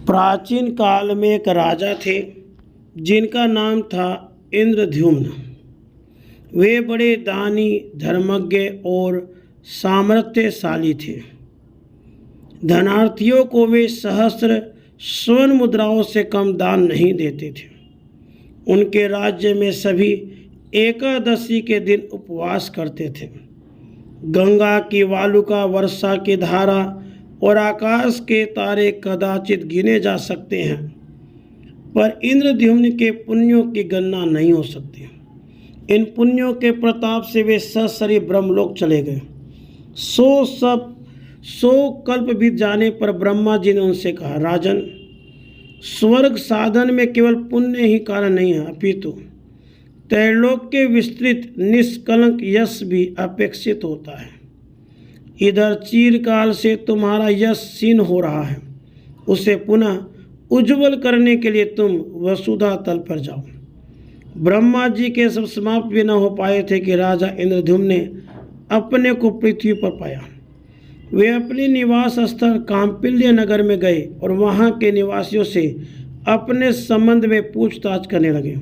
प्राचीन काल में एक राजा थे जिनका नाम था इंद्रद्युम्न। वे बड़े दानी, धर्मज्ञ और सामर्थ्यशाली थे। धनार्थियों को वे सहस्र स्वर्ण मुद्राओं से कम दान नहीं देते थे। उनके राज्य में सभी एकादशी के दिन उपवास करते थे। गंगा की वालुका, वर्षा की धारा और आकाश के तारे कदाचित गिने जा सकते हैं, पर इंद्रद्युम्न के पुण्यों की गणना नहीं हो सकती। इन पुण्यों के प्रताप से वे सशरीर ब्रह्मलोक चले गए। 100 कल्प बीत जाने पर ब्रह्मा जी ने उनसे कहा, राजन, स्वर्ग साधन में केवल पुण्य ही कारण नहीं है, अपितु त्रैलोक के विस्तृत निष्कलंक यश भी अपेक्षित होता है। इधर चिरकाल से तुम्हारा यश क्षीण हो रहा है, उसे पुनः उज्जवल करने के लिए तुम वसुधा तल पर जाओ। ब्रह्मा जी के सब समाप्त भी न हो पाए थे कि राजा इंद्रद्युम्न ने अपने को पृथ्वी पर पाया। वे अपने निवास स्थल कांपिल्य नगर में गए और वहाँ के निवासियों से अपने संबंध में पूछताछ करने लगे।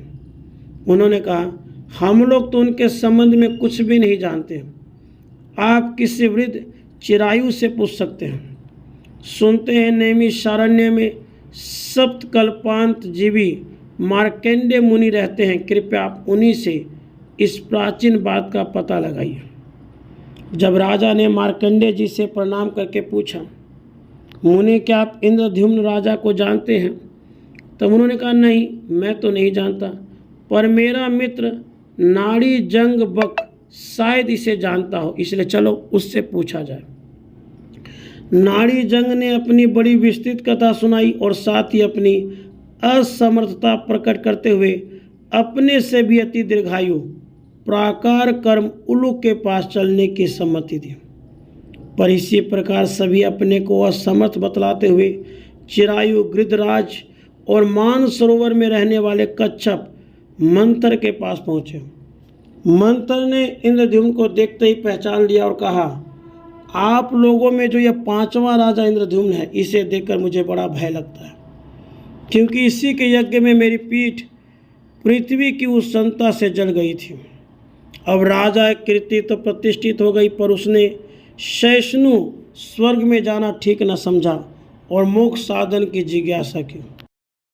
उन्होंने कहा, हम लोग तो उनके संबंध में कुछ भी नहीं जानते। आप किसी वृद्ध चिरायु से पूछ सकते हैं। सुनते हैं नैमिषारण्य में सप्तकल्पांत जीवी मार्कंडेय मुनि रहते हैं। कृपया आप उन्हीं से इस प्राचीन बात का पता लगाइए। जब राजा ने मार्कंडेय जी से प्रणाम करके पूछा, मुनि, क्या आप इंद्रद्युम्न राजा को जानते हैं? तब उन्होंने कहा, नहीं, मैं तो नहीं जानता, पर मेरा मित्र नाड़ी जंग बक शायद इसे जानता हो, इसलिए चलो उससे पूछा जाए। नाड़ी जंग ने अपनी बड़ी विस्तृत कथा सुनाई और साथ ही अपनी असमर्थता प्रकट करते हुए अपने से भी अति दीर्घायु प्राकार कर्म उलूक के पास चलने की सम्मति दी। पर इसी प्रकार सभी अपने को असमर्थ बतलाते हुए चिरायु, गृधराज और मानसरोवर में रहने वाले कच्छप मंत्र के पास पहुँचे। मंत्र ने इंद्रद्युम्न को देखते ही पहचान लिया और कहा, आप लोगों में जो यह 5वां राजा इंद्रद्युम्न है, इसे देखकर मुझे बड़ा भय लगता है, क्योंकि इसी के यज्ञ में मेरी पीठ पृथ्वी की उष्णता से जल गई थी। अब राजा कीर्ति तो प्रतिष्ठित हो गई, पर उसने सहिष्णु स्वर्ग में जाना ठीक न समझा और मोक्ष साधन की जिज्ञासा की।